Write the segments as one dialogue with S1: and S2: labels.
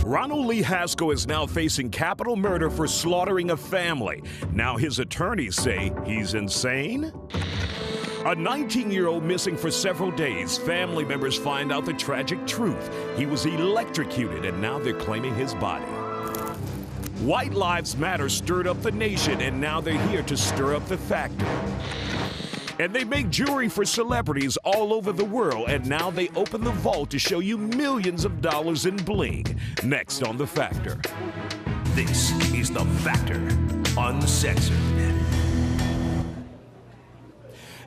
S1: Ronald Lee Haskell is now facing capital murder for slaughtering a family. Now his attorneys say he's insane? A 19-year-old missing for several days. Family members find out the tragic truth. He was electrocuted, and now they're claiming his body. White Lives Matter stirred up the nation, and now they're here to stir up the factor. And they make jewelry for celebrities all over the world, and now they open the vault to show you millions of dollars in bling. Next on The Factor.
S2: This is The Factor, Uncensored.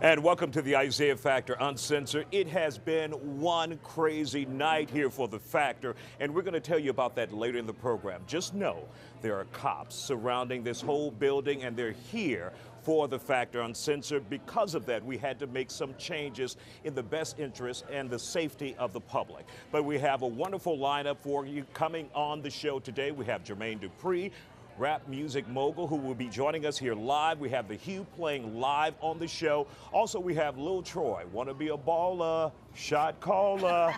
S1: And welcome to the Isiah Factor Uncensored. It has been one crazy night here for The Factor, and we're going to tell you about that later in the program. Just know there are cops surrounding this whole building, and they're here for The Factor Uncensored. Because of that, we had to make some changes in the best interest and the safety of the public. But we have a wonderful lineup for you coming on the show today. We have JERMAINE Dupree, rap music mogul, who will be joining us here live. We have The Hugh playing live on the show. Also, we have Lil Troy, wanna be a baller, shot caller,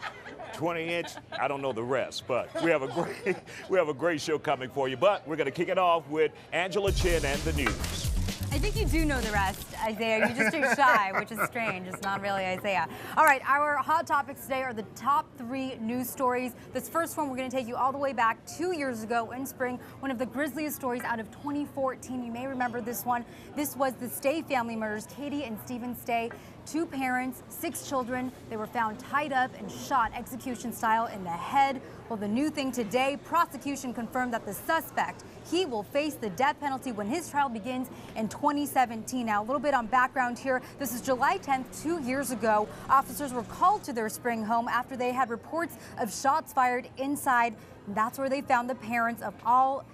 S1: 20-inch. I don't know the rest, but we have a great show coming for you. But we're gonna kick it off with Angela Chin and the news.
S3: I think you do know the rest, Isiah. You're just too shy, which is strange. It's not really Isiah. All right, our hot topics today are the top 3 news stories. This first one, we're going to take you all the way back 2 years ago in spring, one of the grisliest stories out of 2014. You may remember this one. This was the Stay family murders, Katie and Stephen Stay. 2 parents, 6 children. They were found tied up and shot execution style in the head. Well, the new thing today, prosecution confirmed that the suspect, he will face the death penalty when his trial begins in 2017. Now, a little bit on background here. This is July 10th, 2 years ago. Officers were called to their spring home after they had reports of shots fired inside. That's where they found the parents and all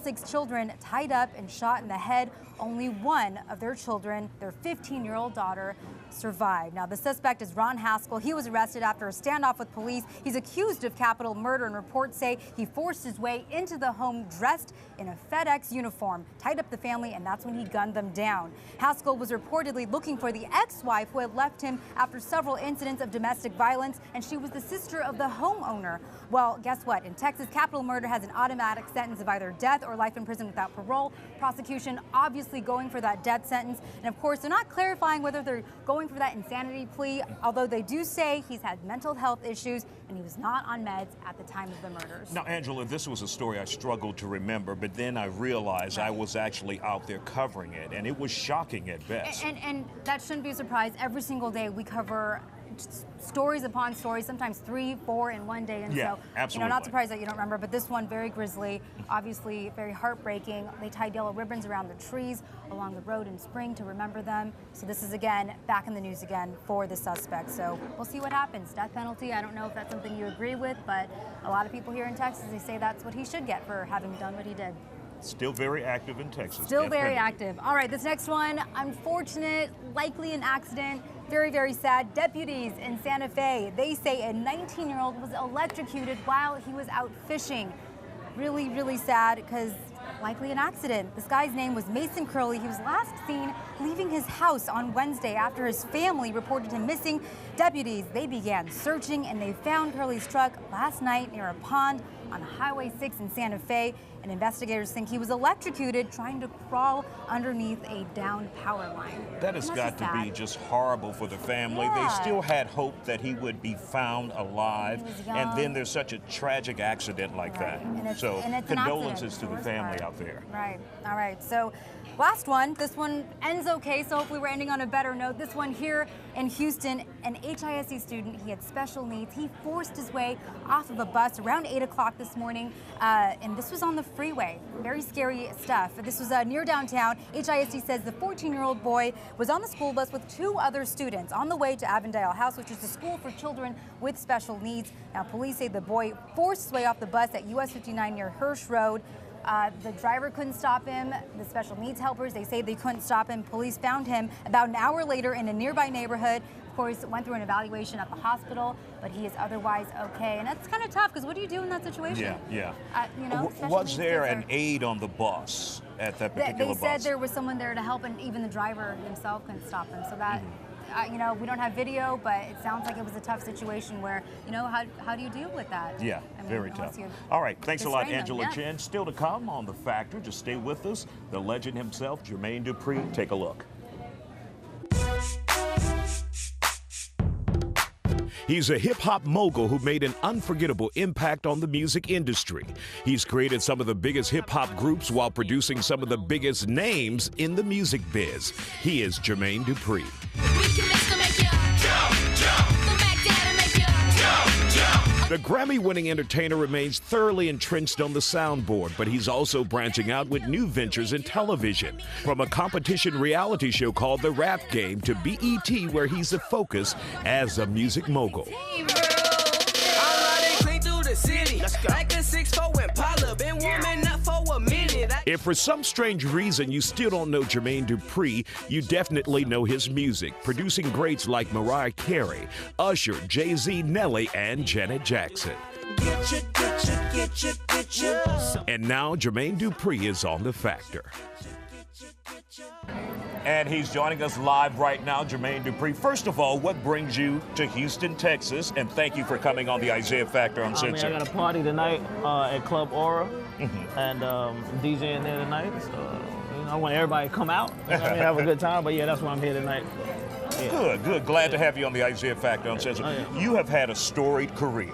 S3: 6 children tied up and shot in the head. Only one of their children, their 15-year-old daughter, survived. Now, the suspect is Ron Haskell. He was arrested after a standoff with police. He's accused of capital murder, and reports say he forced his way into the home dressed in a FedEx uniform, tied up the family, and that's when he gunned them down. Haskell was reportedly looking for the ex-wife who had left him after several incidents of domestic violence, and she was the sister of the homeowner. Well, guess what? In Texas, capital murder has an automatic sentence of either death or life in prison without parole. Prosecution obviously going for that death sentence, and of course, they're not clarifying whether they're going for that insanity plea, although they do say he's had mental health issues and he was not on meds at the time of the murders.
S1: Now, Angela, this was a story I struggled to remember, but then I realized I was actually out there covering it, and it was shocking at best.
S3: And that shouldn't be a surprise. Every single day we cover stories upon stories, sometimes 3, 4 in one day. And
S1: yeah,
S3: so,
S1: absolutely.
S3: Not surprised that you don't remember, but this one very grisly, obviously very heartbreaking. They tied yellow ribbons around the trees along the road in spring to remember them. So this is again back in the news again for the suspect. So we'll see what happens. Death penalty, I don't know if that's something you agree with, but a lot of people here in Texas, they say that's what he should get for having done what he did.
S1: Still very active in Texas.
S3: Still very active. All right, this next one, unfortunate, likely an accident. Very, very sad. Deputies in Santa Fe, they say a 19-year-old was electrocuted while he was out fishing. Really, really sad because likely an accident. This guy's name was Mason Curley. He was last seen leaving his house on Wednesday after his family reported him missing. Deputies, they began searching and they found Curley's truck last night near a pond on Highway 6 in Santa Fe. And investigators think he was electrocuted trying to crawl underneath a downed power line.
S1: That has got to be just horrible for the family.
S3: Yeah.
S1: They still had hope that he would be found alive. And then there's such a tragic accident like that. So condolences to the family out there.
S3: Right. All right. So last one. This one ends okay, so hopefully we're ending on a better note. This one here in Houston, an HISC student, he had special needs. He forced his way off of a bus around 8 o'clock this morning, and this was on the freeway. Very scary stuff. This was near downtown. HISD says the 14-year-old boy was on the school bus with 2 other students on the way to Avondale House, which is the school for children with special needs. Now, police say the boy forced his way off the bus at US 59 near Hirsch Road. The driver couldn't stop him. The special needs helpers, they say they couldn't stop him. Police found him about an hour later in a nearby neighborhood. Of course, went through an evaluation at the hospital, but he is otherwise okay. And that's kind of tough, because what do you do in that situation?
S1: Yeah.
S3: Was
S1: there an aide on the bus at that particular bus?
S3: They said there was someone there to help, and even the driver himself couldn't stop him. So that you know, we don't have video, but it sounds like it was a tough situation where, you know, how do you deal with that?
S1: Yeah,
S3: I mean,
S1: very
S3: unless
S1: tough.
S3: you
S1: All right, thanks a lot,
S3: restrain them,
S1: Angela
S3: yeah.
S1: Chen. Still to come on The Factor. Just stay with us. The legend himself, Jermaine Dupri. Take a look. He's a hip-hop mogul who made an unforgettable impact on the music industry. He's created some of the biggest hip-hop groups while producing some of the biggest names in the music biz. He is Jermaine Dupri. The Grammy-winning entertainer remains thoroughly entrenched on the soundboard, but he's also branching out with new ventures in television. From a competition reality show called The Rap Game to BET, where he's the focus as a music mogul. If for some strange reason you still don't know Jermaine Dupri, you definitely know his music, producing greats like Mariah Carey, Usher, Jay-Z, Nelly, and Janet Jackson. And now Jermaine Dupri is on The Factor. And he's joining us live right now, Jermaine Dupri. First of all, what brings you to Houston, Texas? And thank you for coming on the Isaiah Factor Uncensored.
S4: I got a party tonight at Club Aura, and DJing there tonight. So you know, I want everybody to come out and have a good time. But yeah, that's why I'm here tonight. Yeah.
S1: Good, good. Glad to have you on the Isaiah Factor Uncensored.
S4: Oh, yeah.
S1: You have had a storied career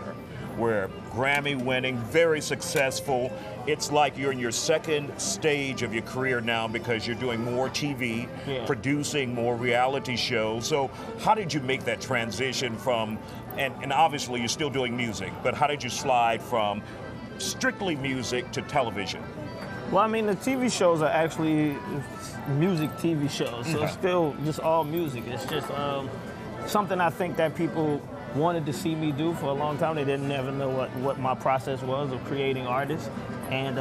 S1: where Grammy-winning, very successful. It's like you're in your second stage of your career now because you're doing more TV, producing more reality shows. So how did you make that transition from, and obviously you're still doing music, but how did you slide from strictly music to television?
S4: Well, I mean, the TV shows are actually music TV shows, so it's still just all music. It's just something I think that people wanted to see me do for a long time. They didn't ever know what my process was of creating artists. And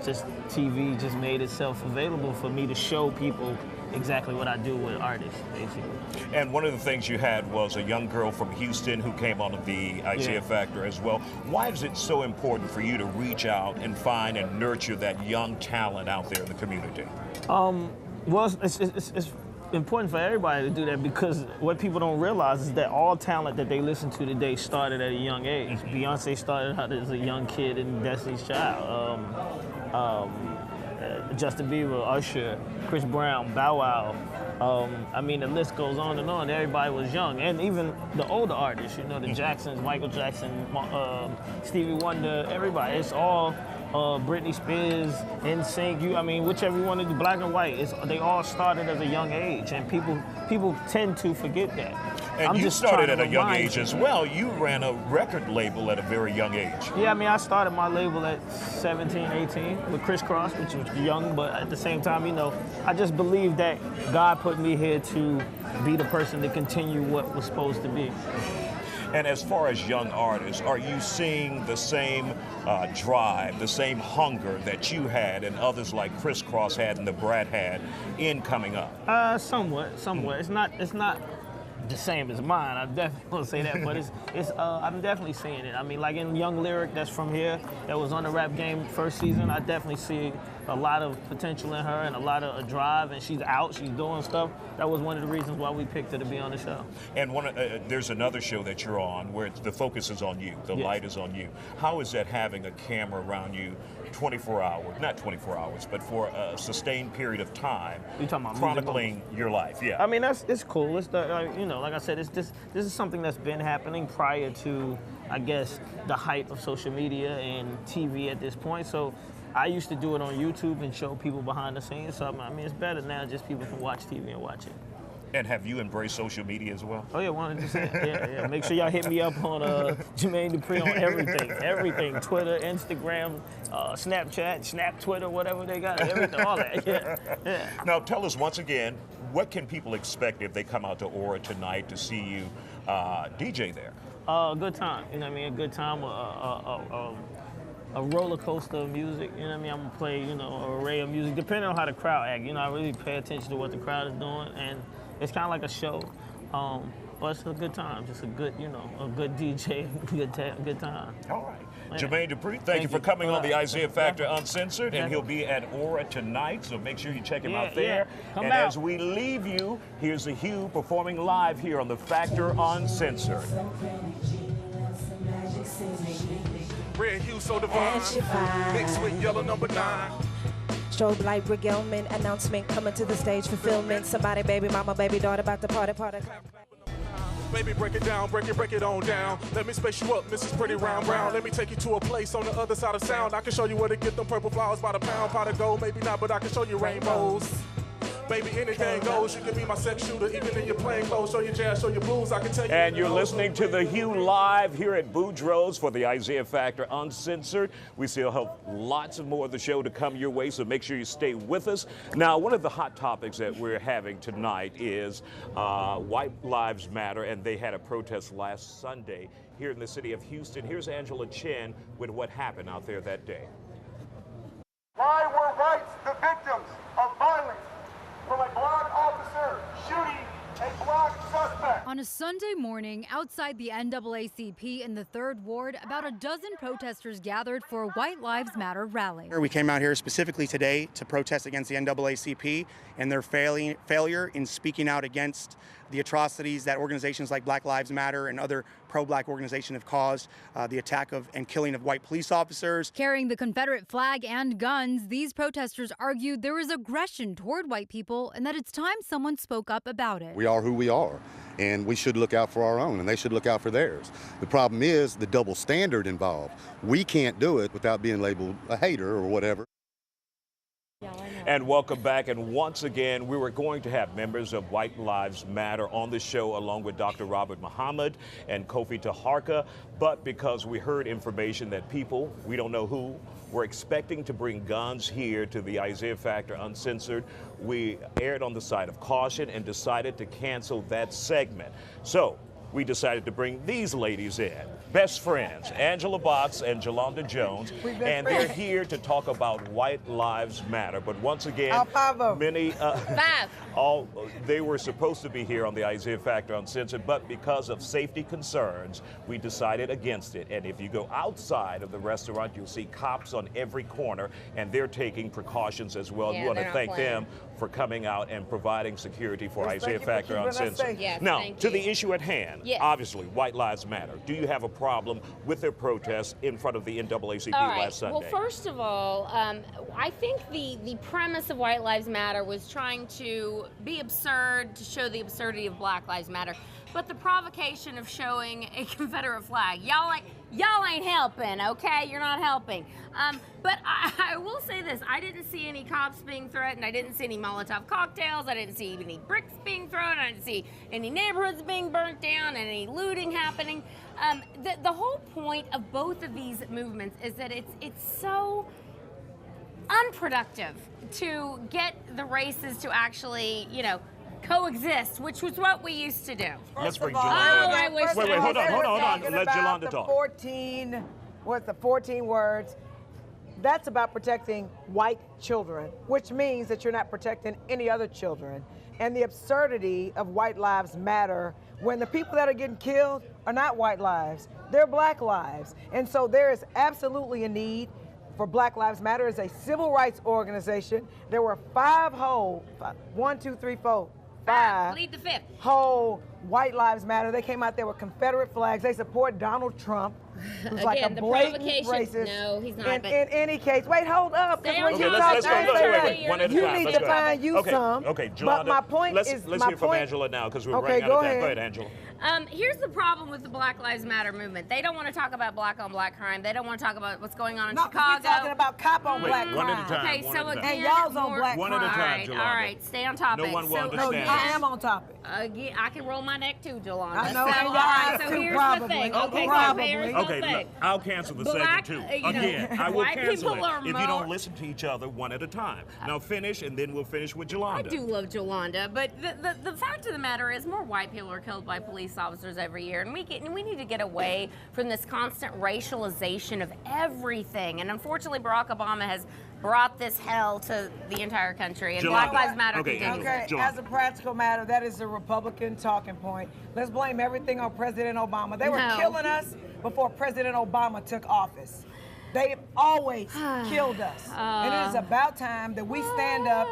S4: just TV just made itself available for me to show people exactly what I do with artists, basically.
S1: And one of the things you had was a young girl from Houston who came on the Isaiah Factor as well. Why is it so important for you to reach out and find and nurture that young talent out there in the community?
S4: Well, it's important for everybody to do that because what people don't realize is that all talent that they listen to today started at a young age. Beyonce started out as a young kid in Destiny's Child. Justin Bieber, Usher, Chris Brown, Bow Wow. I mean, the list goes on and on. Everybody was young, and even the older artists, you know, the Jacksons, Michael Jackson, Stevie Wonder, everybody. It's all Britney Spears, NSYNC. I mean, whichever you want to do, black and white. They all started at a young age, and people tend to forget that.
S1: And you started at a young age as well. You ran a record label at a very young age.
S4: Yeah, I mean, I started my label at 17, 18 with Criss Cross, which was young, but at the same time, you know, I just believe that God put me here to be the person to continue what was supposed to be.
S1: And as far as young artists, are you seeing the same drive, the same hunger that you had and others like Criss Cross had and the Brat had in coming up?
S4: Somewhat. It's not the same as mine. I definitely won't say that, but I'm definitely seeing it. I mean, like in Young Lyric, that's from here, that was on the Rap Game first season. I definitely see a lot of potential in her and a lot of drive, and she's out, she's doing stuff. That was one of the reasons why we picked her to be on the show. And
S1: there's another show that you're on where the focus is on you, the light is on you. How is that having a camera around you 24 hours, not 24 hours, but for a sustained period of time, chronicling your life? Yeah.
S4: I mean, it's cool. It's you know, like I said, this is something that's been happening prior to, I guess, the hype of social media and TV at this point. So I used to do it on YouTube and show people behind the scenes. So I mean, it's better now. Just people can watch TV and watch it.
S1: And have you embraced social media as well?
S4: Oh yeah, 100%. Yeah. Make sure y'all hit me up on Jermaine Dupri on everything. Twitter, Instagram, Snapchat, Snap Twitter, whatever they got, everything, all that. Yeah.
S1: Now tell us once again, what can people expect if they come out to Aura tonight to see you DJ there?
S4: A good time. You know what I mean? A good time. A roller coaster of music. You know what I mean? I'm gonna play, you know, an array of music depending on how the crowd act. You know, I really pay attention to what the crowd is doing, and it's kind of like a show. Well, it's a good time. Just a good, a good DJ, good time.
S1: All right.
S4: Yeah.
S1: JERMAINE DUPRI, thank you for coming on the Isiah Factor Uncensored, and
S4: Yeah.
S1: he'll be at Aura tonight, so make sure you check him out there.
S4: Yeah. Come
S1: and
S4: out.
S1: as we leave you, here's the Hugh performing live here on the Factor Uncensored.
S5: Red hue so divine, mixed with yellow number 9.
S6: Strobe light regalment, announcement coming to the stage, fulfillment. Somebody, baby mama, baby daughter, about to party.
S5: Baby, break it down, break it on down. Let me space you up, Mrs. Pretty Round Brown. Let me take you to a place on the other side of sound. I can show you where to get them purple flowers by the pound. Pot of gold, maybe not, but I can show you rainbows. Baby, anything goes. You can be my sex shooter, even in your plain clothes. Show your jazz, show your blues. I can tell you.
S1: And you're listening to the Hugh live here at Boudreaux's for the Isiah Factor Uncensored. We still have lots of more of the show to come your way, so make sure you stay with us. Now, one of the hot topics that we're having tonight is White Lives Matter, and they had a protest last Sunday here in the city of Houston. Here's Angela Chen with what happened out there that day.
S7: Why were whites the victims of violence from a black officer shooting a black suspect?
S3: On a Sunday morning, outside the NAACP in the 3rd Ward, about a dozen protesters gathered for a White Lives Matter rally.
S8: We came out here specifically today to protest against the NAACP and their failure in speaking out against the atrocities that organizations like Black Lives Matter and other pro-black organizations have caused, the attack of and killing of white police officers.
S3: Carrying the Confederate flag and guns, these protesters argued there is aggression toward white people and that it's time someone spoke up about it.
S9: We are who we are, and we should look out for our own, and they should look out for theirs. The problem is the double standard involved. We can't do it without being labeled a hater or whatever.
S1: And welcome back. And once again, we were going to have members of White Lives Matter on the show along with Dr. Robert Muhammad and Kofi Taharka. But because we heard information that people, we don't know who, were expecting to bring guns here to the Isiah Factor Uncensored, we erred on the side of caution and decided to cancel that segment. So we decided to bring these ladies in. Best friends, Angela Box and Jolanda Jones, and they're here to talk about White Lives Matter. But once again, many, they were supposed to be here on the Isiah Factor Uncensored, but because of safety concerns, we decided against it. And if you go outside of the restaurant, you'll see cops on every corner, and they're taking precautions as well. We want to thank them for coming out and providing security for Isiah Factor Uncensored.
S10: Yes,
S1: now, to the issue at hand,
S10: Yes.
S1: obviously, White Lives Matter. Do you have a problem with their protest in front of the NAACP last Sunday?
S10: Well, first of all, I think the premise of White Lives Matter was trying to be absurd, to show the absurdity of Black Lives Matter. But the provocation of showing a Confederate flag, y'all ain't helping, okay? You're not helping. But I will say this, I didn't see any cops being threatened, I didn't see any Molotov cocktails, I didn't see any bricks being thrown, I didn't see any neighborhoods being burnt down, any looting happening. The whole point of both of these movements is that it's so unproductive to get the races to actually, coexist, which was what we used to do.
S1: Let's bring
S10: Oh,
S1: Jolanda.
S10: I wish
S1: Wait,
S10: there
S1: hold
S10: was-
S1: on. Let Jolanda talk.
S11: 14 words? That's about protecting white children, which means that you're not protecting any other children. And the absurdity of White Lives Matter when the people that are getting killed are not white lives, they're black lives. And so there is absolutely a need for Black Lives Matter as a civil rights organization. There were 5 whole, 1, 2, 3, 4, 5
S10: Plead the fifth.
S11: whole White Lives Matter. They came out there with Confederate flags. They support Donald Trump, who's like a
S10: Again, the
S11: blatant
S10: provocation.
S11: racist.
S10: No, he's not,
S11: In,
S10: but-
S11: in any case, wait, hold up. 'cause
S10: Stay
S11: when
S10: on
S11: you
S10: topic.
S11: talk,
S1: Let's go.
S11: I
S1: Look,
S11: say
S1: wait,
S11: that.
S1: one at a
S11: You
S1: time.
S11: need
S1: Let's
S11: to
S1: go.
S11: find you some.
S1: Okay,
S11: But
S1: Jolanda,
S11: my point
S1: let's
S11: is,
S1: hear
S11: my
S1: from
S11: point.
S1: Angela now because we're
S11: Okay,
S1: running out
S11: go
S1: of time.
S11: ahead.
S1: Go ahead, Angela.
S10: Here's the problem with the Black Lives Matter movement. They don't want to talk about black on black crime. They don't want to talk about what's going on in
S11: No, 'cause
S10: Chicago.
S11: we're talking about cop on
S1: Wait,
S11: black
S1: one at a
S11: crime.
S1: time.
S10: Okay,
S1: one
S10: so
S1: at a time.
S10: again,
S11: And y'all's on
S10: more-
S11: black
S1: One at a time,
S10: All
S1: Jolanda.
S10: right, stay on topic.
S1: No one will
S10: So
S1: understand.
S11: No, I am on topic.
S10: Again, I can roll my neck too, Jolanda.
S11: I know,
S10: So,
S11: and
S10: all
S11: your
S10: right,
S11: eyes
S10: so
S11: too,
S10: here's
S11: probably.
S10: the thing.
S11: Oh,
S10: Okay,
S11: probably.
S10: so here's the
S1: Okay, look,
S10: thing.
S1: I'll cancel the
S10: Black-
S1: segment too.
S10: you know,
S1: Again, I will
S10: white
S1: cancel
S10: people are
S1: it if you
S10: more-
S1: don't listen to each other one at a time. Now finish, and then we'll finish with Jolanda.
S10: I do love Jolanda, but the fact of the matter is more white people are killed by police officers every year, and we need to get away from this constant racialization of everything. And unfortunately, Barack Obama has brought this hell to the entire country, and
S1: Jolanda.
S10: Black Lives Matter
S1: Okay,
S10: continues.
S11: Okay,
S1: Jolanda.
S11: as a practical matter, that is a Republican talking point. Let's blame everything on President Obama. They were
S10: No.
S11: killing us before President Obama took office. They always killed us. And it is about time that we stand up,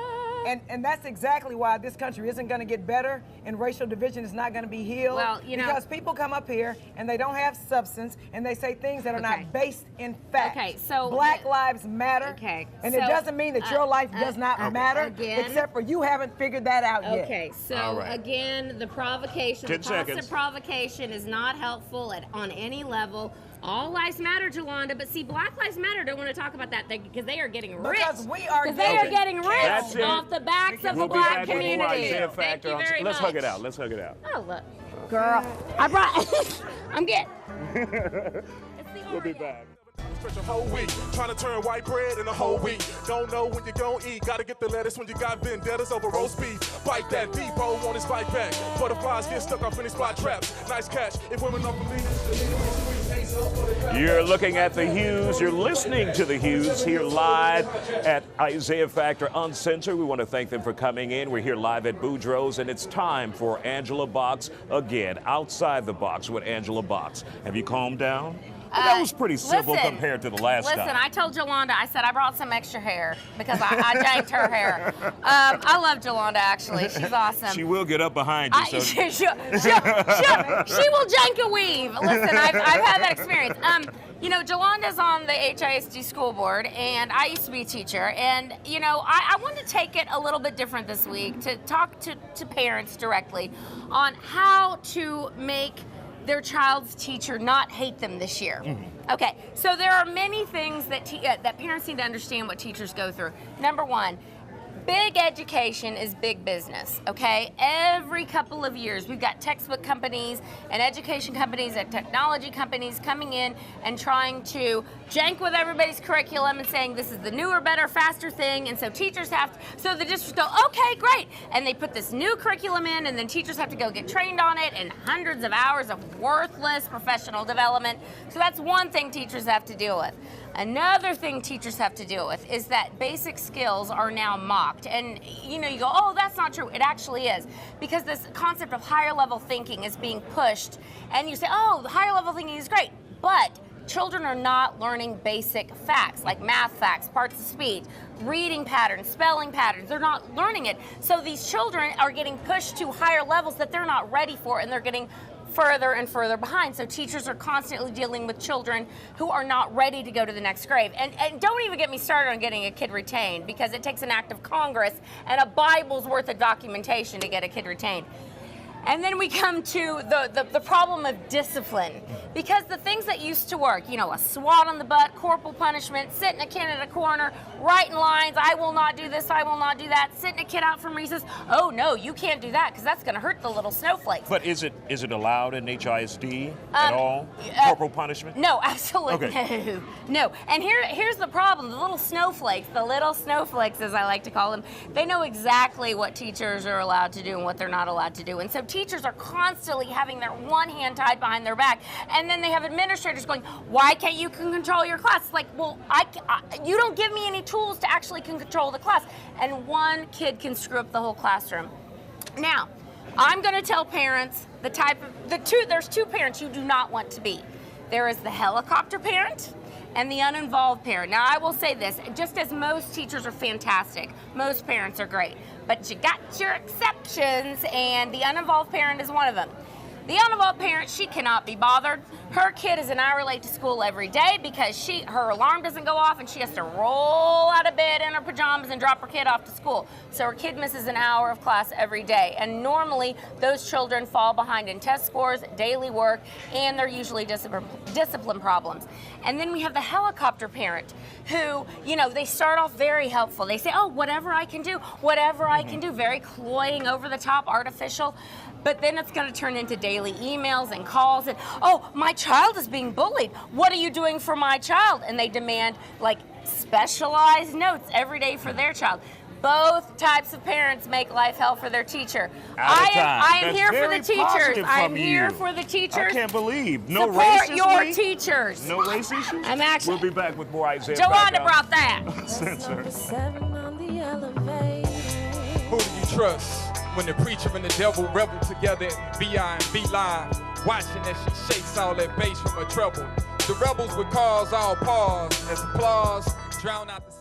S11: and that's exactly why this country isn't going to get better and racial division is not going to be healed.
S10: Well, you know,
S11: because people come up here and they don't have substance and they say things that are not based in fact.
S10: Okay, so
S11: Black Lives Matter.
S10: Okay,
S11: And
S10: so,
S11: it doesn't mean that your life does not matter,
S10: again-
S11: except for you haven't figured that out yet.
S10: Okay, so
S1: All right.
S10: again, the provocation,
S1: 10
S10: the constant
S1: seconds.
S10: provocation is not helpful on any level. All lives matter, Jolanda, but see, Black Lives Matter don't want to talk about that because they are getting rich.
S11: Because we are
S10: Because they are
S11: getting
S10: getting rich
S1: That's it.
S10: off the backs of
S1: We'll
S10: the
S1: be
S10: black
S1: back with more
S10: community.
S1: Isaiah
S10: Thank
S1: Factor.
S10: you very
S1: Let's
S10: much.
S1: hug it out. Let's hug it out.
S10: Oh, look. Girl, I brought, I'm getting.
S1: We'll be back.
S5: Stretch a whole week, trying to turn white bread in a whole week. Don't know when you're gonna eat, gotta get the lettuce when you got vendettas over roast beef. Bite that Depot on his bike back. Butterflies get stuck off in his spot traps. Nice catch. If women don't believe
S1: You're looking at The Hues. You're listening to The Hues here live at Isaiah Factor Uncensored. We want to thank them for coming in. We're here live at Boudreaux's, and it's time for Angela Box again, Outside the Box with Angela Box. Have you calmed down? That was pretty simple
S10: listen,
S1: compared to the last
S10: Listen,
S1: time.
S10: I told Jolanda, I said I brought some extra hair because I janked her hair. I love Jolanda, actually. She's awesome.
S1: She will get up behind you.
S10: She will jank a weave. Listen, I've had that experience. You know, Jolanda's on the HISD school board, and I used to be a teacher. And, you know, I wanted to take it a little bit different this week to talk to parents directly on how to make their child's teacher not hate them this year.
S1: Mm-hmm.
S10: Okay, so there are many things that that parents need to understand what teachers go through. Number one, big education is big business, okay? Every couple of years, we've got textbook companies and education companies and technology companies coming in and trying to jank with everybody's curriculum and saying this is the newer, better, faster thing, and so teachers have to, so the districts go, okay, great, and they put this new curriculum in, and then teachers have to go get trained on it, and hundreds of hours of worthless professional development. So that's one thing teachers have to deal with. Another thing teachers have to deal with is that basic skills are now mocked. And you know, you go, oh, that's not true. It actually is. Because this concept of higher level thinking is being pushed. And you say, oh, the higher level thinking is great. But children are not learning basic facts, like math facts, parts of speech, reading patterns, spelling patterns. They're not learning it. So these children are getting pushed to higher levels that they're not ready for, and they're getting further and further behind. So teachers are constantly dealing with children who are not ready to go to the next grade. And don't even get me started on getting a kid retained, because it takes an act of Congress and a Bible's worth of documentation to get a kid retained. And then we come to the problem of discipline, because the things that used to work, you know, a swat on the butt, corporal punishment, sitting a kid in a corner, writing lines, I will not do this, I will not do that, sitting a kid out from recess, oh no, you can't do that because that's going to hurt the little snowflakes.
S1: But is it allowed in HISD at all? Corporal punishment?
S10: No, absolutely
S1: Okay.
S10: no. And here's the problem. The little snowflakes as I like to call them, they know exactly what teachers are allowed to do and what they're not allowed to do. And so teachers are constantly having their one hand tied behind their back, and then they have administrators going, why can't you control your class? It's like, well, you don't give me any tools to actually control the class. And one kid can screw up the whole classroom. Now, I'm going to tell parents there's two parents you do not want to be. There is the helicopter parent and the uninvolved parent. Now, I will say this, just as most teachers are fantastic, most parents are great, but you got your exceptions, and the uninvolved parent is one of them. The uninvolved parent, she cannot be bothered. Her kid is an hour late to school every day because her alarm doesn't go off, and she has to roll out of bed in her pajamas and drop her kid off to school. So her kid misses an hour of class every day. And normally those children fall behind in test scores, daily work, and they're usually discipline problems. And then we have the helicopter parent who, you know, they start off very helpful. They say, oh, whatever I can do, very cloying, over the top, artificial. But then it's going to turn into daily emails and calls and, oh, my child is being bullied. What are you doing for my child? And they demand like specialized notes every day for their child. Both types of parents make life hell for their teacher.
S1: I
S10: am here for the teachers. I'm here for the teachers.
S1: I can't believe. No
S10: Support
S1: racist
S10: your
S1: week?
S10: teachers.
S1: No race issues?
S10: I'm actually.
S1: We'll be back with more Isaiah.
S10: Jolanda brought that.
S1: Censor.
S12: Who do you trust when the preacher and the devil revel together at VI and V-Line, watching as she shakes all that bass from her treble? The rebels would cause all pause as applause drown out the sound.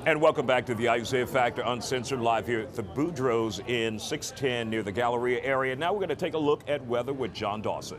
S1: And welcome back to the Isaiah Factor Uncensored, live here at the Boudreaux's in 610 near the Galleria area. Now we're going to take a look at weather with John Dawson.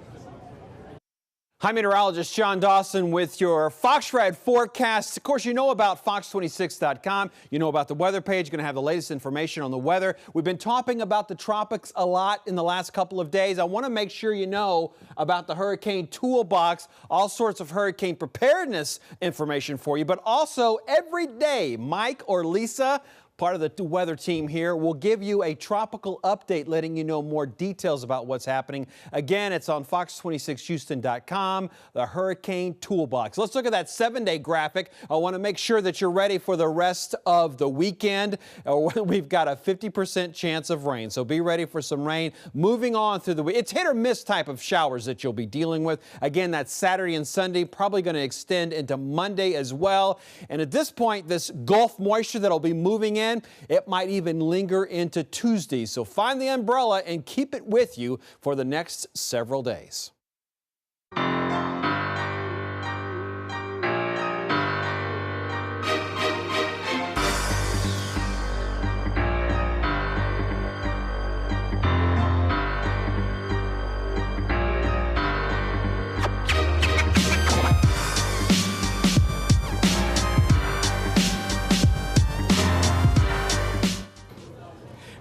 S13: Hi, meteorologist John Dawson with your Fox Red forecast. Of course, you know about Fox26.com. You know about the weather page. You're going to have the latest information on the weather. We've been talking about the tropics a lot in the last couple of days. I want to make sure you know about the Hurricane Toolbox, all sorts of hurricane preparedness information for you. But also, every day, Mike or Lisa, part of the weather team here, will give you a tropical update, letting you know more details about what's happening. Again, it's on Fox26Houston.com, the Hurricane Toolbox. Let's look at that 7-day graphic. I want to make sure that you're ready for the rest of the weekend. We've got a 50% chance of rain, so be ready for some rain. Moving on through the week, it's hit or miss type of showers that you'll be dealing with. Again, that's Saturday and Sunday, probably going to extend into Monday as well. And at this point, this Gulf moisture that'll be moving in, it might even linger into Tuesday. So find the umbrella and keep it with you for the next several days.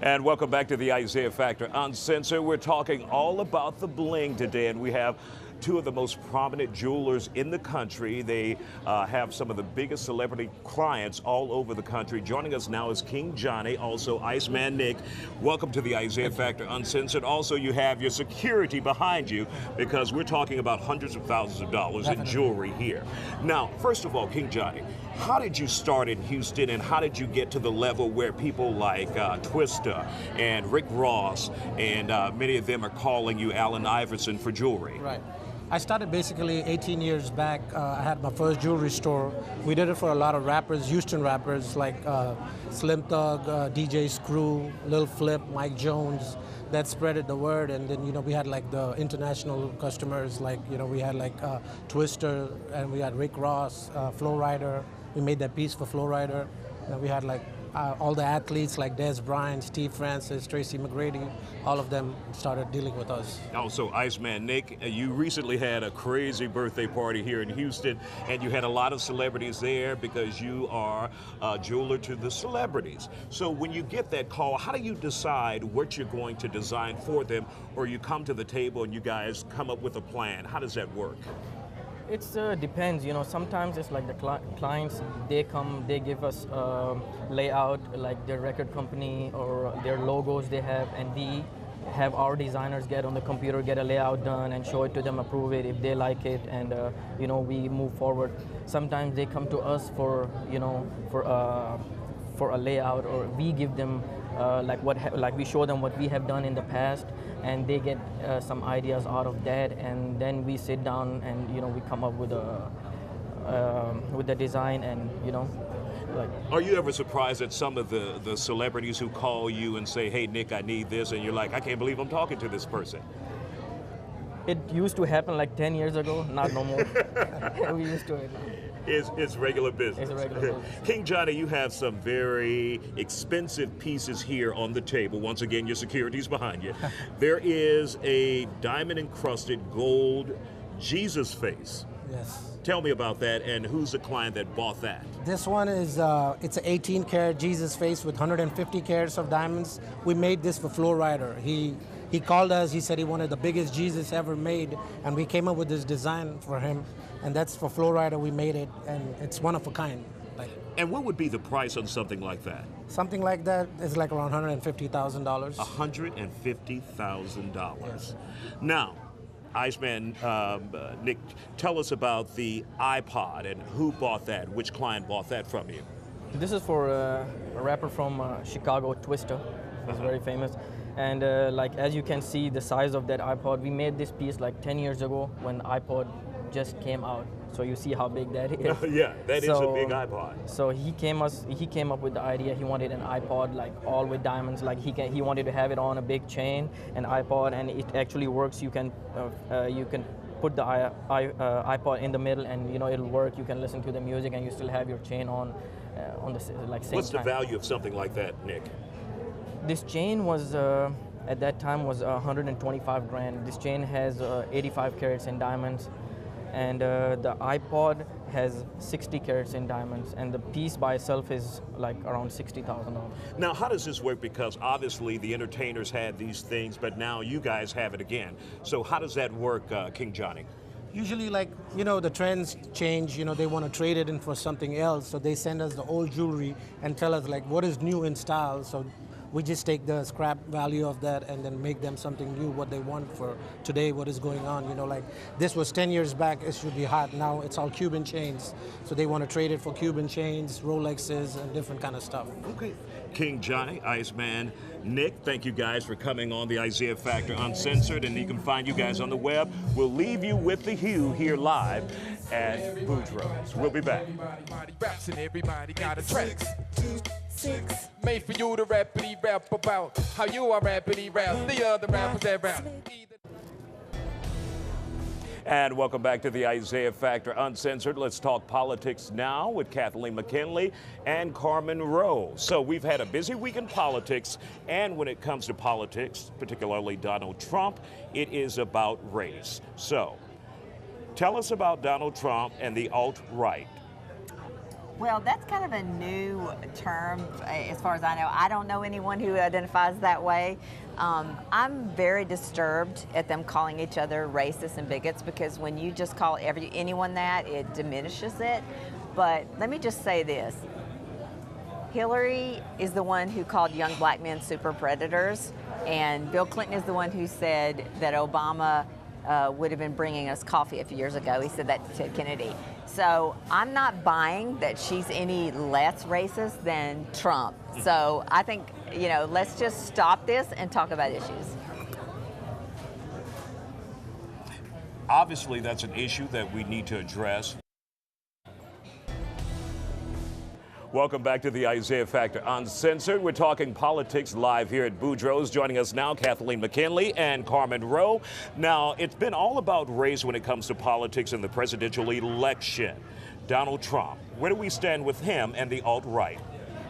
S1: And welcome back to the Isaiah Factor Uncensored. We're talking all about the bling today, and we have two of the most prominent jewelers in the country. They have some of the biggest celebrity clients all over the country. Joining us now is King Johnny, also Iceman Nick. Welcome to the Isaiah Factor Uncensored. Also, you have your security behind you, because we're talking about hundreds of thousands of dollars in jewelry here. Now, first of all, King Johnny, how did you start in Houston, and how did you get to the level where people like Twista and Rick Ross and many of them are calling you Allen Iverson for jewelry?
S14: Right. I started basically 18 years back. I had my first jewelry store. We did it for a lot of rappers, Houston rappers like Slim Thug, DJ Screw, Lil Flip, Mike Jones. That spreaded the word, and then we had like the international customers, like we had like Twister, and we had Rick Ross, Flo Rida. We made that piece for Flo Rida, and we had like all the athletes like Des Bryant, Steve Francis, Tracy McGrady, all of them started dealing with us.
S1: Also, Iceman Nick, you recently had a crazy birthday party here in Houston, and you had a lot of celebrities there because you are a jeweler to the celebrities. So when you get that call, how do you decide what you're going to design for them, or you come to the table and you guys come up with a plan? How does that work?
S15: It depends, sometimes it's like the clients, they come, they give us layout, like their record company or their logos they have, and we have our designers get on the computer, get a layout done and show it to them, approve it if they like it, and we move forward. Sometimes they come to us for a layout, or we give them like we show them what we have done in the past, and they get some ideas out of that, and then we sit down and we come up with the design, and like.
S1: Are you ever surprised at some of the celebrities who call you and say, "Hey Nick, I need this," and you're like, "I can't believe I'm talking to this person"?
S15: It used to happen like 10 years ago, not no more. We used to it now.
S1: It's regular business.
S15: It's regular business.
S1: King Johnny, you have some very expensive pieces here on the table. Once again, your security's behind you. There is a diamond-encrusted gold Jesus face.
S14: Yes.
S1: Tell me about that, and who's the client that bought that?
S14: This one is, it's an 18-karat Jesus face with 150 carats of diamonds. We made this for Flo Rida. He called us, he said he wanted the biggest Jesus ever made, and we came up with this design for him, and that's for Flo Rida. We made it, and it's one of a kind.
S1: And what would be the price on something like that?
S14: Something like that is like around $150,000.
S1: $150,000. Yes. Now, Iceman, Nick, tell us about the iPod and who bought that, which client bought that from you?
S15: This is for a rapper from Chicago, Twister. He's very famous. And like as you can see, the size of that iPod, we made this piece like 10 years ago when iPod just came out. So you see how big that is.
S1: Yeah, that is a big iPod.
S15: So he came up with the idea. He wanted an iPod like all with diamonds. Like he wanted to have it on a big chain, an iPod, and it actually works. You can put the iPod in the middle, and you know it'll work. You can listen to the music, and you still have your chain on the like same
S1: What's the
S15: time.
S1: value of something like that, Nick?
S15: This chain was at that time was 125 grand. This chain has 85 carats in diamonds, and the iPod has 60 carats in diamonds, and the piece by itself is like around $60,000.
S1: Now, how does this work? Because obviously the entertainers had these things, but now you guys have it again. So how does that work, King Johnny?
S14: Usually, like, you know, the trends change, you know, they want to trade it in for something else, so they send us the old jewelry and tell us, like, what is new in style, so we just take the scrap value of that and then make them something new, what they want for today, what is going on, you know, like, this was 10 years back, it should be hot, now it's all Cuban chains, so they want to trade it for Cuban chains, Rolexes, and different kind of stuff.
S1: Okay. King Johnny, Iceman, Nick, thank you guys for coming on the Isiah Factor Uncensored, and you can find you guys on the web. We'll leave you with the Hue here live at Boudreaux's. We'll be back.
S12: Everybody got a track. Made for you to rapidly rap about how you are rapidly rap the other rappers that rap.
S1: And welcome back to the Isiah Factor Uncensored. Let's talk politics now with Kathleen McKinley and Carmen Rowe. So we've had a busy week in politics, and when it comes to politics, particularly Donald Trump, it is about race. So tell us about Donald Trump and the alt-right.
S16: Well, that's kind of a new term as far as I know. I don't know anyone who identifies that way. I'm very disturbed at them calling each other racist and bigots, because when you just call anyone that, it diminishes it. But let me just say this. Hillary is the one who called young black men super predators, and Bill Clinton is the one who said that Obama would have been bringing us coffee a few years ago. He said that to Ted Kennedy. So I'm not buying that she's any less racist than Trump. So I think, you know, let's just stop this and talk about issues.
S1: Obviously, that's an issue that we need to address. Welcome back to the Isiah Factor Uncensored. We're talking politics live here at Boudreaux's. Joining us now, Kathleen McKinley and Carmen Rowe. Now, it's been all about race when it comes to politics in the presidential election. Donald Trump, where do we stand with him and the alt-right?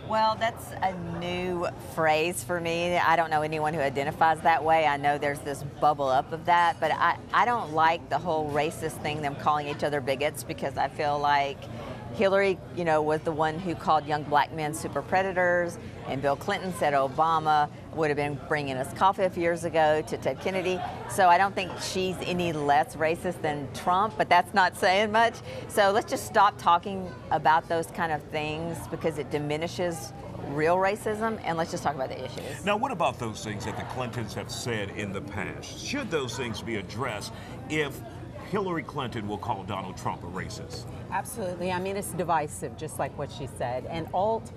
S16: Well, that's a new phrase for me. I don't know anyone who identifies that way. I know there's this bubble up of that, but I don't like the whole racist thing, them calling each other bigots, because I feel like Hillary, you know, was the one who called young black men super predators, and Bill Clinton said Obama would have been bringing us coffee a few years ago to Ted Kennedy. So I don't think she's any less racist than Trump, but that's not saying much. So let's just stop talking about those kind of things, because it diminishes real racism, and let's just talk about the issues.
S1: Now, what about those things that the Clintons have said in the past? Should those things be addressed if Hillary Clinton will call Donald Trump a racist?
S17: Absolutely. I mean, it's divisive, just like what she said. And alt,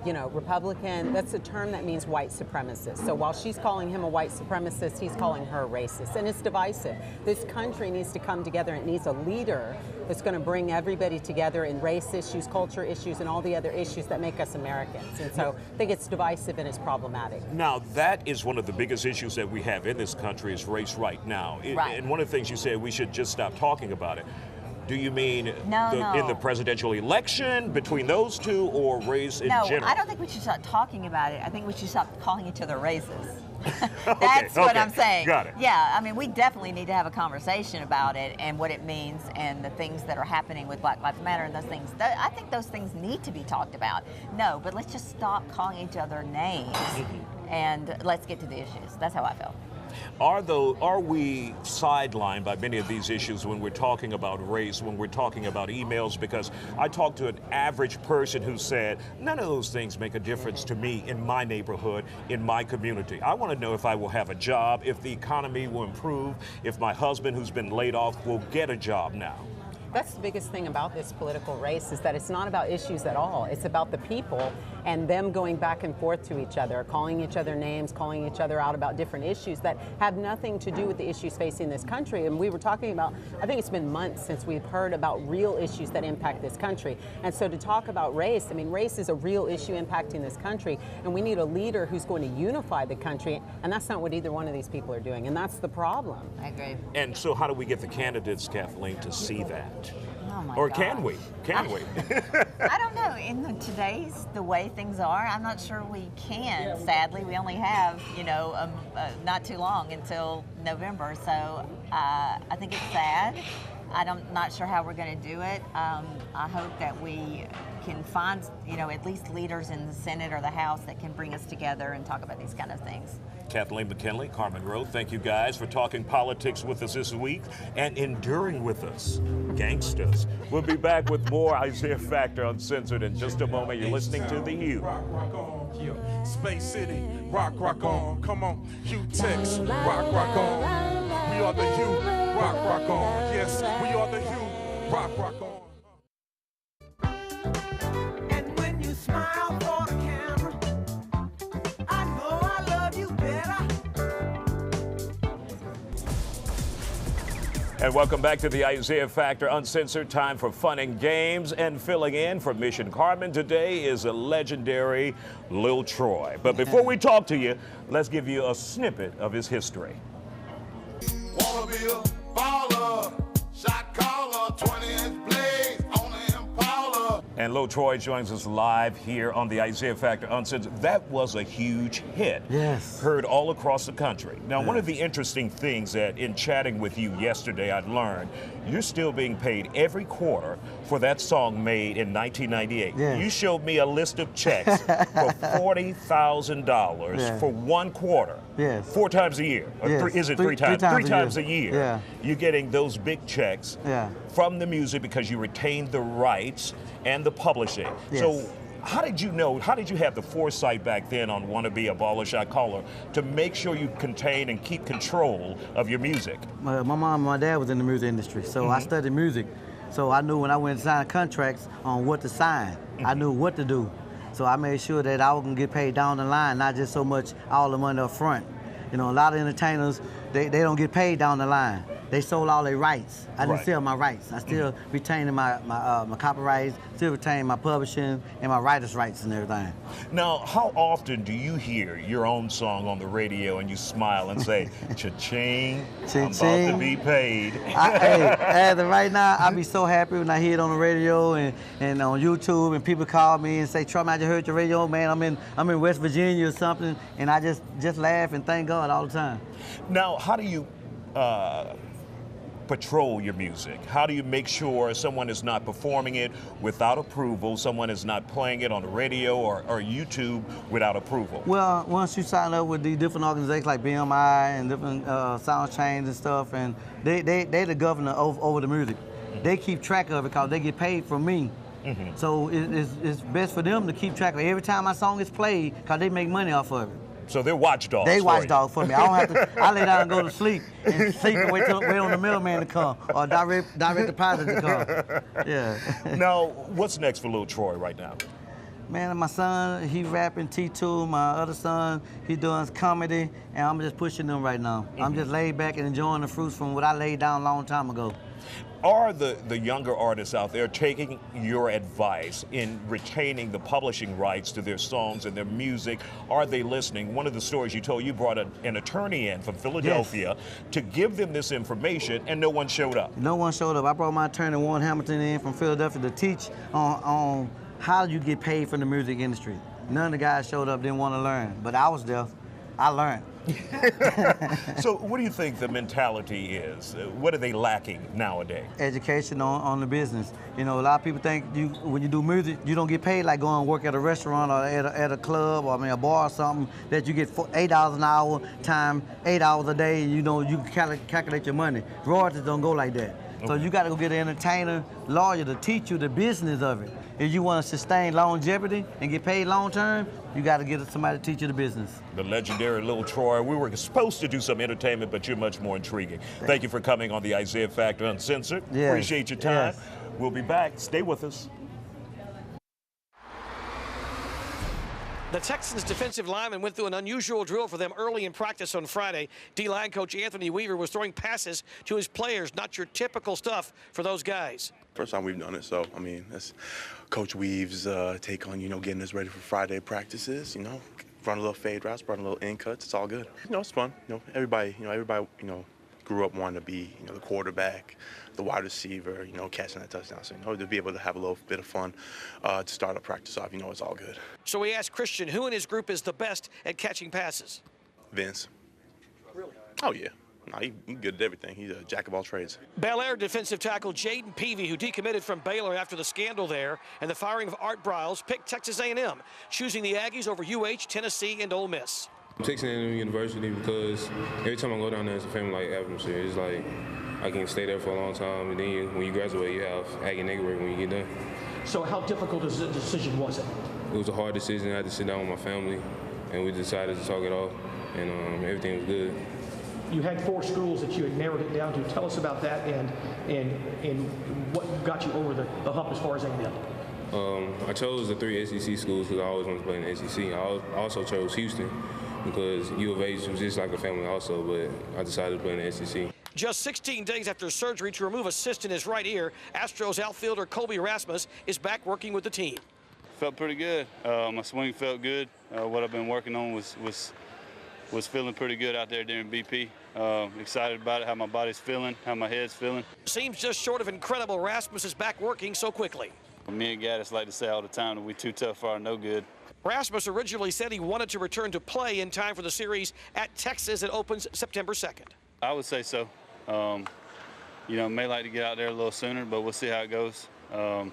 S17: you know, Republican, that's a term that means white supremacist. So while she's calling him a white supremacist, he's calling her racist. And it's divisive. This country needs to come together. It needs a leader that's going to bring everybody together in race issues, culture issues, and all the other issues that make us Americans. And so I think it's divisive and it's problematic.
S1: Now, that is one of the biggest issues that we have in this country, is race right now.
S16: Right.
S1: And one of the things you said, we should just stop talking about it. Do you mean in the presidential election, between those two, or race in general?
S16: No, I don't think we should stop talking about it. I think we should stop calling each other racist. That's what I'm saying.
S1: Got it.
S16: Yeah, I mean, we definitely need to have a conversation about it and what it means and the things that are happening with Black Lives Matter and those things. I think those things need to be talked about. No, but let's just stop calling each other names and let's get to the issues. That's how I feel.
S1: Are we sidelined by many of these issues when we're talking about race, when we're talking about emails? Because I talked to an average person who said, none of those things make a difference to me in my neighborhood, in my community. I want to know if I will have a job, if the economy will improve, if my husband who's been laid off will get a job now.
S17: That's the biggest thing about this political race, is that it's not about issues at all. It's about the people and them going back and forth to each other, calling each other names, calling each other out about different issues that have nothing to do with the issues facing this country. And we were talking about, I think it's been months since we've heard about real issues that impact this country. And so to talk about race, I mean, race is a real issue impacting this country, and we need a leader who's going to unify the country, and that's not what either one of these people are doing, and that's the problem.
S16: I agree.
S1: And so how do we get the candidates, Kathleen, to see that?
S16: Oh my
S1: Or
S16: gosh.
S1: can we? Can we?
S16: I don't know. In today's, the way things are, I'm not sure we can. Sadly, we only have, you know, not too long until November. So I think it's sad. I'm not sure how we're going to do it. I hope that we can find, you know, at least leaders in the Senate or the House that can bring us together and talk about these kind of things.
S1: Kathleen McKinley, Carmen Rowe, thank you guys for talking politics with us this week and enduring with us. Gangsters. We'll be back with more Isaiah Factor Uncensored in just a moment. You're listening to The Hue.
S5: Space City, rock on, come on, Hue Tex, rock on. We are the Hue, rock on. Yes, we are the Hue, rock on.
S18: And when you smile for the camera, I know I love you better.
S1: And welcome back to the Isaiah Factor Uncensored. Time for fun and games. And filling in for Mission Carmen today is a legendary Lil Troy. But before we talk to you, let's give you a snippet of his history.
S19: Wanna be a baller, shot caller, 20-inch blades on the Impala.
S1: And Lil Troy joins us live here on the Isaiah Factor Uncensored. That was a huge hit.
S20: Yes.
S1: Heard all across the country. Now, one of the interesting things that in chatting with you yesterday I'd learned, you're still being paid every quarter for that song made in 1998.
S20: Yes.
S1: You showed me a list of checks for $40,000 for 1 quarter.
S20: Yes.
S1: 4 times a year. Or
S20: Yes.
S1: Is it three times? Three times a year.
S20: Yeah.
S1: You're getting those big checks from the music because you retained the rights and the publishing.
S20: Yes.
S1: So how did you know, how did you have the foresight back then on Want to Be a Baller Shot Caller to make sure you contain and keep control of your music?
S20: My mom and my dad was in the music industry, so I studied music. So I knew when I went to sign contracts on what to sign, I knew what to do. So I made sure that I was gonna get paid down the line, not just so much all the money up front. You know, a lot of entertainers, they don't get paid down the line. They sold all their rights. I didn't sell my rights. I still retaining my copyrights, still retaining my publishing and my writer's rights and everything.
S1: Now, how often do you hear your own song on the radio and you smile and say, cha-ching, I'm about to be paid?
S20: Hey, as of right now, I be so happy when I hear it on the radio and on YouTube and people call me and say, Trump, I just heard your radio, man, I'm in West Virginia or something, and I just laugh and thank God all the time.
S1: Now, how do you patrol your music? How do you make sure someone is not performing it without approval, someone is not playing it on the radio or YouTube without approval?
S20: Well, once you sign up with the different organizations like BMI and different sound chains and stuff, and they the governor over the music. They keep track of it because they get paid from me. So it's best for them to keep track of it. Every time my song is played, because they make money off of it.
S1: So they're watchdogs.
S20: They watchdogs for me. I don't have to. I lay down and go to sleep and wait on the middleman to come or direct deposit to come. Yeah.
S1: Now, what's next for Lil Troy right now?
S20: Man, my son, he rapping T2. My other son, he doing comedy, and I'm just pushing them right now. I'm just laid back and enjoying the fruits from what I laid down a long time ago.
S1: Are the younger artists out there taking your advice in retaining the publishing rights to their songs and their music? Are they listening? One of the stories you told, you brought an attorney in from Philadelphia to give them this information, and no one showed up.
S20: No one showed up. I brought my attorney, Warren Hamilton, in from Philadelphia to teach on how you get paid from the music industry. None of the guys showed up, didn't want to learn, but I was there. I learned.
S1: So what do you think the mentality is? What are they lacking nowadays?
S20: Education on the business. You know, a lot of people think when you do music, you don't get paid like going to work at a restaurant or at a club or a bar or something, that you get $8 an hour time 8 hours a day, and you know, you can calculate your money. Royalties don't go like that. So you got to go get an entertainer, lawyer to teach you the business of it. If you want to sustain longevity and get paid long term, you got to get somebody to teach you the business.
S1: The legendary Lil Troy. We were supposed to do some entertainment, but you're much more intriguing. Thank you for coming on the Isiah Factor Uncensored.
S20: Yes.
S1: Appreciate your time.
S20: Yes.
S1: We'll be back. Stay with us.
S21: The Texans defensive lineman went through an unusual drill for them early in practice on Friday. D-line coach Anthony Weaver was throwing passes to his players, not your typical stuff for those guys.
S22: First time we've done it, so I mean, that's Coach Weave's take on, getting us ready for Friday practices. Run a little fade routes, run a little in cuts. It's all good. It's fun. Everybody grew up wanting to be, the quarterback, the wide receiver, catching that touchdown. So, to be able to have a little bit of fun to start a practice off, it's all good.
S21: So we asked Christian who in his group is the best at catching passes.
S22: Vince.
S21: Really?
S22: Oh, yeah. No, he's good at everything. He's a jack of all trades.
S21: Bel Air defensive tackle Jaden Peavy, who decommitted from Baylor after the scandal there and the firing of Art Briles, picked Texas A&M, choosing the Aggies over UH, Tennessee, and Ole Miss.
S23: Texas A&M University because every time I go down there, it's a family-like atmosphere. It's like I can stay there for a long time, and then when you graduate, you have Aggie network when you get done.
S21: So how difficult a decision was it?
S23: It was a hard decision. I had to sit down with my family, and we decided to talk it off, and everything was good.
S21: You had 4 schools that you had narrowed it down to. Tell us about that and what got you over the hump as far as A&M.
S23: I chose the 3 SEC schools because I always wanted to play in the SEC. I also chose Houston because U of H was just like a family also, but I decided to play in the SEC.
S21: Just 16 days after surgery to remove a cyst in his right ear, Astros outfielder Colby Rasmus is back working with the team.
S24: Felt pretty good. My swing felt good. What I've been working on was feeling pretty good out there during BP. Excited about it, how my body's feeling, how my head's feeling.
S21: Seems just short of incredible Rasmus is back working so quickly.
S24: Me and Gaddis like to say all the time that we're too tough for our no good.
S21: Rasmus originally said he wanted to return to play in time for the series at Texas that opens September 2nd.
S24: I would say so. May like to get out there a little sooner, but we'll see how it goes. Don't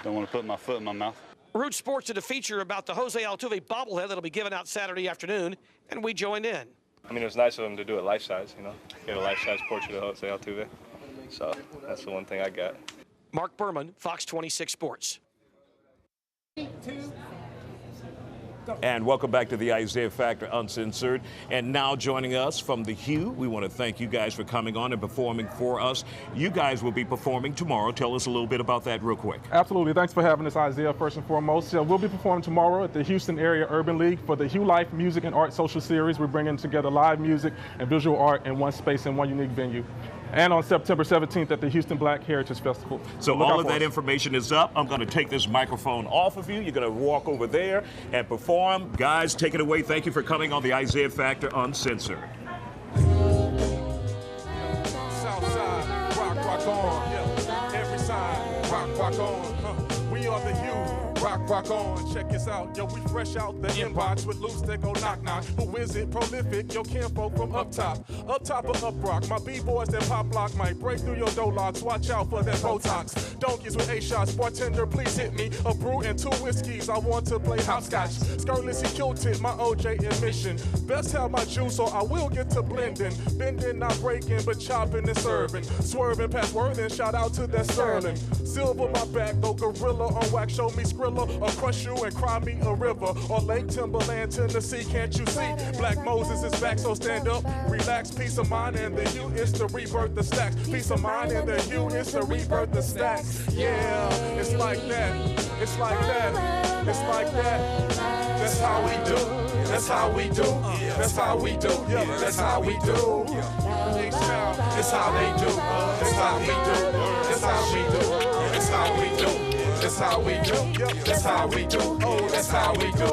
S24: want to put my foot in my mouth.
S21: Root Sports did a feature about the Jose Altuve bobblehead that'll be given out Saturday afternoon, and we joined in.
S25: I mean, it was nice of them to do it life-size, get a life-size portrait of Jose Altuve. So that's the one thing I got.
S21: Mark Berman, Fox 26 Sports.
S1: And welcome back to the Isiah Factor Uncensored. And now joining us from The Hue, we want to thank you guys for coming on and performing for us. You guys will be performing tomorrow. Tell us a little bit about that real quick.
S5: Absolutely. Thanks for having us, Isiah, first and foremost. We'll be performing tomorrow at the Houston Area Urban League for the Hue Life Music and Art Social Series. We're bringing together live music and visual art in one space in one unique venue. And on September 17th at the Houston Black Heritage Festival.
S1: So all of that information is up. I'm going to take this microphone off of you. You're going to walk over there and perform. Guys, take it away. Thank you for coming on the Isiah Factor Uncensored.
S5: Southside, rock on. Yeah. Every side, rock on. We are the Hue. Rock on, check this out. Yo, we fresh out the inbox with loose that go knock. Who is it? Prolific, yo, kinfolk from up top of up rock. My B-boys that pop lock might break through your door locks. Watch out for that Botox. Donkeys with 8 shots. Bartender, please hit me. A brew and 2 whiskeys. I want to play hopscotch. Skirtless, he killed it. My OJ admission. Best have my juice, so I will get to blending. Bending, not breaking, but chopping and serving. Swerving past Worthing. Shout out to that Sterling. Silver, my back, go gorilla on wax. Show me Skrilla. Or crush you and cry me a river. Or Lake Timberland, Tennessee, can't you see? Black Moses is back, so stand up, relax. Peace of mind and the Hue is to rebirth the stacks. Peace of mind and the Hue is to rebirth the stacks. Yeah, it's like that. It's like that. It's like that. That's how we do. That's how we do. That's how we do. Yeah, that's how we do. It's how they do. That's how we do. That's how we do. That's how we do. That's how we do. That's how we do. Oh, that's how we do.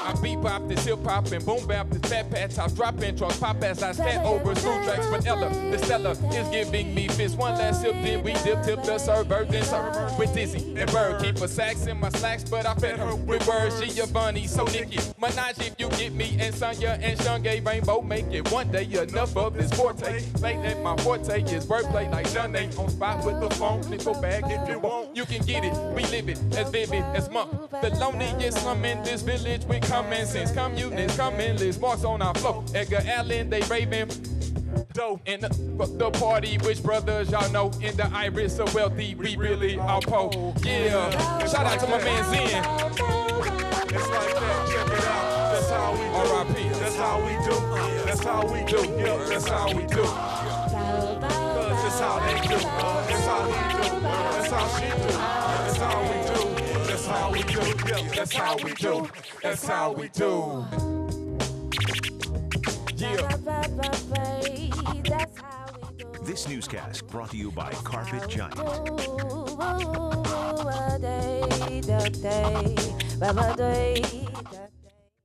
S12: I bebop this hip hop and boom bap this fat pat top drop intros pop as I scat over smooth tracks. But Ella, the Stella is giving me fist. One last sip, then we tip the server, then serve with Dizzy and Bird. Keep a sax in my slacks, but I fed her with words. She a bunny, so Nikki Minaj if you get me, and Sonya and Shungay Rainbow make it one day enough of this forte. Say that my forte is wordplay like Johnny on spot with the phone. Nickel bag if you want, you can get it. We live it as vivid as monk. The loneliest slum in this village with common sense. Communists come in, Liz Marks on our flow. Edgar Allan, they raving. Dope in the party, which brothers y'all know in the iris of wealthy, we really are po. Yeah, shout out to my man Zen.
S5: It's like that, check it out. That's how we do.
S12: R.I.P.
S5: That's how we do. That's how we do. Yeah, that's how we do. Cause that's how they do. That's how he do. That's how she do. That's how we do. That's how we do. Yeah, that's how we do. That's how we do.
S2: This newscast brought to you by Carpet Giant.
S4: Ooh,